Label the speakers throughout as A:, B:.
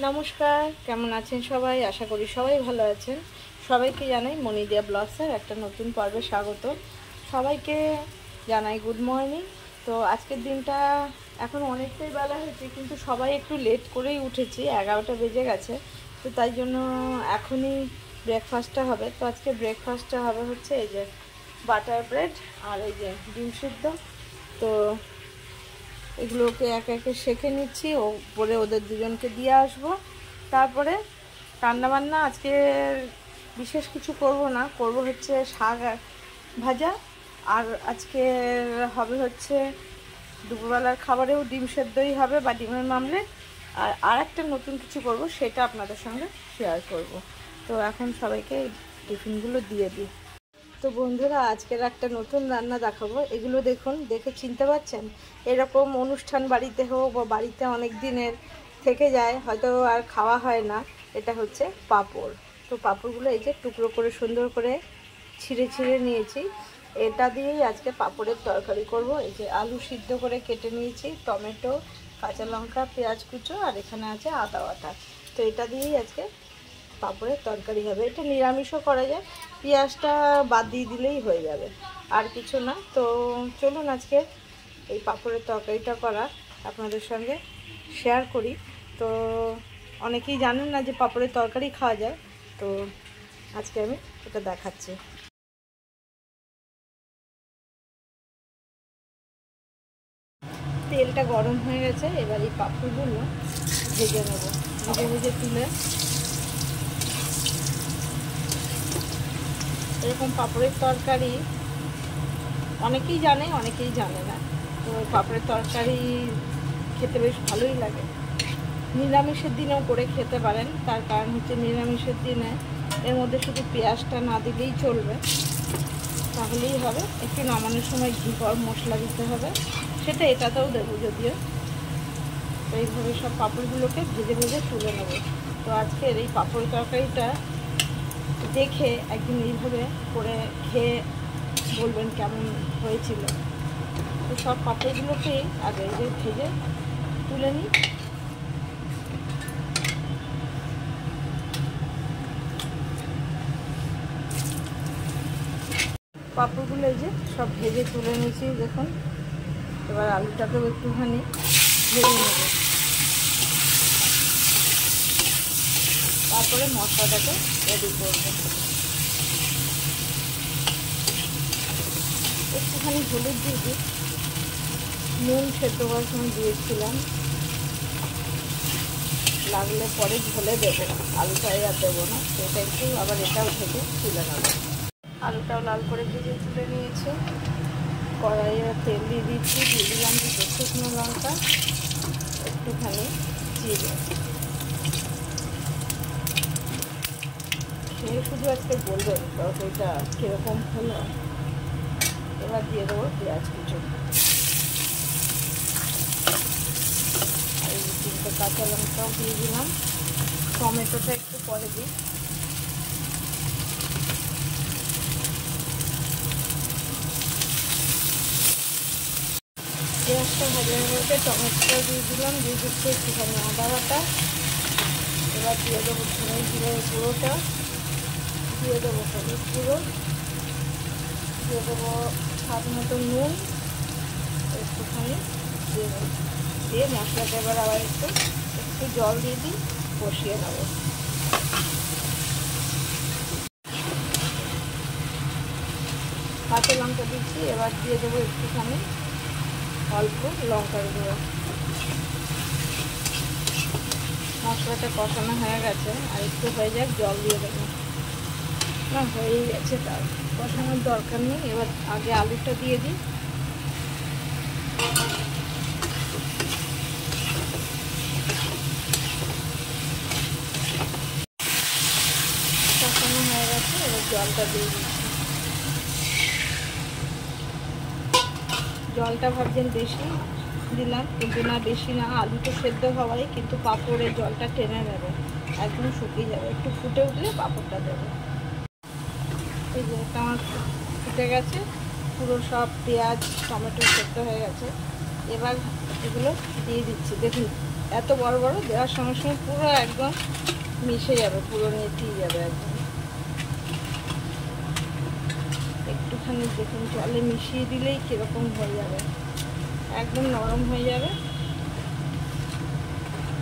A: নমস্কার, কেমন আছেন সবাই? আশা করি সবাই ভালো আছেন। সবাইকে জানাই মনিদিয়া ব্লগসের একটা নতুন পর্বে স্বাগত। সবাইকে জানাই গুড মর্নিং। তো আজকের দিনটা এখন অনেকটাই বেলা হয়েছে, কিন্তু সবাই একটু লেট করেই উঠেছি, 11টা বেজে গেছে। তো তাই জন্য এখনই ব্রেকফাস্টটা হবে। তো আজকে ব্রেকফাস্টটা হবে হচ্ছে এই যে বাটার ব্রেড আর এই যে ডিম সিদ্ধ। তো এগুলোকে একে একে শেখে নিচ্ছি, পরে ওদের দুজনকে দিয়ে আসবো। তারপরে রান্নাবান্না আজকে বিশেষ কিছু করব না, করব হচ্ছে শাক ভাজা। আর আজকে হবে হচ্ছে দুপুরবেলার খাবারেও ডিম সেদ্ধই হবে বা ডিমের মামলেট। আর একটা নতুন কিছু করব, সেটা আপনাদের সঙ্গে শেয়ার করব। তো এখন সবাইকে টিফিনগুলো দিয়ে দিই। তো বন্ধুরা, আজকের একটা নতুন রান্না দেখাবো। এগুলো দেখুন, দেখে চিনতে পারছেন? এরকম অনুষ্ঠান বাড়িতে হোক বা বাড়িতে অনেক দিনের থেকে যায়, হয়তো আর খাওয়া হয় না। এটা হচ্ছে পাঁপড়। তো পাঁপড়গুলো এই যে টুকরো করে সুন্দর করে ছিঁড়ে ছিঁড়ে নিয়েছি। এটা দিয়েই আজকে পাঁপড়ের তরকারি করব। এই যে আলু সিদ্ধ করে কেটে নিয়েছি, টমেটো, কাঁচা লঙ্কা, পেঁয়াজ কুচো, আর এখানে আছে আদা বাটা। তো এটা দিয়েই আজকে পাঁপড়ের তরকারি হবে। এটা নিরামিষও করা যায়, পেঁয়াজটা বাদ দিয়ে দিলেই হয়ে যাবে, আর কিছু না। তো চলুন আজকে এই পাঁপড়ের তরকারিটা করা আপনাদের সঙ্গে শেয়ার করি। তো অনেকেই জানেন না যে পাঁপড়ের তরকারি খাওয়া যায়, তো আজকে আমি এটা দেখাচ্ছি। তেলটা গরম হয়ে গেছে, এবার এই পাঁপড়গুলো ভেজে নেব। ভেজে ভেজে তুলে এরকম পাঁপড়ের তরকারি অনেকেই জানে, অনেকেই জানে না। তো পাঁপড়ের তরকারি খেতে বেশ ভালোই লাগে। নিরামিষের দিনেও করে খেতে পারেন, তার কারণ হচ্ছে নিরামিষের দিনে এর মধ্যে শুধু পেঁয়াজটা না দিলেই চলবে, তাহলেই হবে। একটু নামানোর সময় ঘি গরম মশলা দিতে হবে, সেটা এটাতেও দেবো যদিও। তো এইভাবে সব পাঁপড়গুলোকে ভেজে ভেজে তুলে নেব। তো আজকের এই পাঁপড় তরকারিটা দেখে একদিন এইভাবে করে খেয়ে বলবেন কেমন হয়েছিল। তো সব পাঁপড়গুলোকেই আগে এই যে ভেজে তুলে নিই। পাঁপড়গুলো এই যে সব ভেজে তুলে নিয়েছি দেখুন। এবার আলুটাকেও একটুখানি ভেজে নেব, তারপরে মশলাটাকে রেডি করব। একটুখানি হলুদ দিয়ে দিই, নুন সেদ্ধ করার সময় দিয়েছিলাম, লাগলে পরে ঝোলে দেবো, আলুটাই আর দেবো না। সেটা একটু আবার এটাও ভেজে তুলে নেব। আলুটাও লাল করে ভেজে তুলে নিয়েছি। কড়াইয়ে তেল দিয়ে দিচ্ছি, দিয়ে দিলাম দুটো শুকনো লঙ্কা, একটুখানি জিরে। খেয়ে শুধু আজকে বলবেন তরকারিটা কীরকম হলো। এবার দিয়ে দেবো পেঁয়াজ কুচো, আর এই 3টে কাঁচা লঙ্কাও দিয়ে দিলাম। টমেটোটা একটু পরে দিই। পেঁয়াজটা ভাজার মধ্যে টমেটোটা দিয়ে দিলাম, দিয়ে দিচ্ছি একটুখানি আদা বাটা। এবার দিয়ে দেবো ধনে জিরের গুঁড়োটা, দিয়ে দেবো হলুদ গুঁড়ো, দিয়ে দেবো স্বাদ মতো নুন, একটুখানি দিয়ে দেবো। দিয়ে মশলাটা এবার আবার একটু জল দিয়ে দিই, কষিয়ে নেবো। কাঁচা লঙ্কা দিচ্ছি, এবার দিয়ে দেবো একটুখানি অল্প লঙ্কার গুঁড়ো। মশলাটা কষানো হয়ে গেছে, আর একটু হয়ে যাক, জল দিয়ে দেবো। না, হয়েই গেছে, তার কষানোর দরকার নেই। এবার আগে আলুটা দিয়ে দিই। কষানো হয়ে গেছে, এবার জলটা দিয়ে দিচ্ছি। জলটা ভাবছেন বেশি দিলাম, কিন্তু না, বেশি না। আলু তো সেদ্ধ হওয়াই, কিন্তু পাঁপড়ের জলটা টেনে নেবে, একদম শুকিয়ে যাবে। একটু ফুটে উঠলে পাঁপড়টা দেবে। এই যে এটা আমার ফুটে গেছে, পুরো সব পেঁয়াজ টমেটো সেদ্ধ হয়ে গেছে। এবার এগুলো দিয়ে দিচ্ছি। দেখুন এত বড় বড় দেওয়ার সঙ্গে সঙ্গে পুরো একদম মিশে যাবে, পুরো নেতিয়ে যাবে একদম। একটুখানি দেখুন জলে মিশিয়ে দিলেই কীরকম হয়ে যাবে, একদম নরম হয়ে যাবে।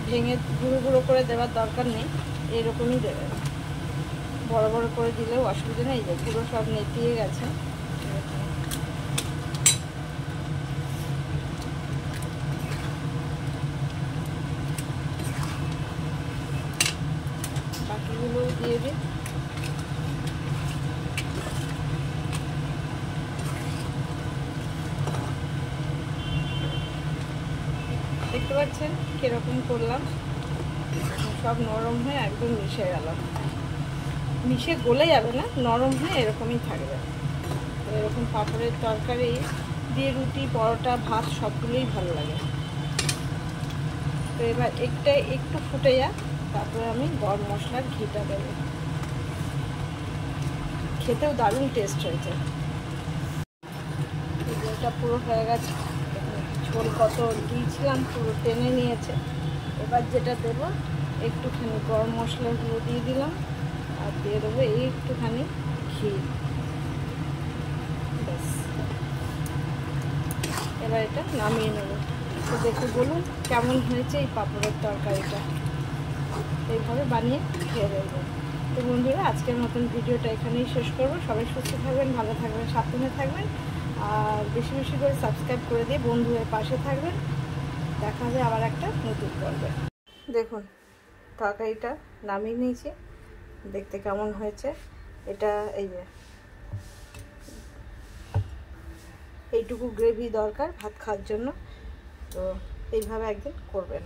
A: ভেঙে গুঁড়ো গুঁড়ো করে দেওয়ার দরকার নেই, এরকমই দেবেন। বড় বড় করে দিলেও অসুবিধা নেই, যে পুরো সব নেতিয়ে গেছে। বাকিগুলোও দিয়ে দিই। দেখতে পাচ্ছেন কীরকম করলাম, সব নরম হয়ে একদম মিশে গেল। মিশে গলে যাবে না, নরম হয়ে এরকমই থাকবে। তো এরকম পাঁপড়ের তরকারি দিয়ে রুটি, পরোটা, ভাত সবগুলোই ভালো লাগে। তো এবার একটু ফুটে যাক, তারপরে আমি গরম মশলার ঘিটা দেবো। খেতেও দারুণ টেস্ট হয়েছে। এটা পুরো হয়ে গেছে, ঝোল কত দিয়েছিলাম পুরো টেনে নিয়েছে। এবার যেটা দেবো, একটুখানি গরম মশলাগুলো দিয়ে দিলাম, আর দিয়ে দেবো একটুখানি ঘি। ব্যাস, এবার এটা নামিয়ে নেব। তো দেখে বলুন কেমন হয়েছে এই পাঁপড়ের তরকারিটা। এইভাবে বানিয়ে খেয়ে দেবেন। তো বন্ধুরা, আজকের মতন ভিডিওটা এখানেই শেষ করবো। সবাই সুস্থ থাকবেন, ভালো থাকবেন, সাবধানে থাকবেন, আর বেশি বেশি করে সাবস্ক্রাইব করে দিয়ে বন্ধুদের পাশে থাকবেন। দেখা হবে আবার একটা নতুন পর্বে। দেখুন তরকারিটা নামিয়ে নিয়েছি, দেখতে কেমন হয়েছে। এটা এই যে এইটুকু গ্রেভি দরকার ভাত খাওয়ার জন্য। তো এইভাবে একদিন করবেন।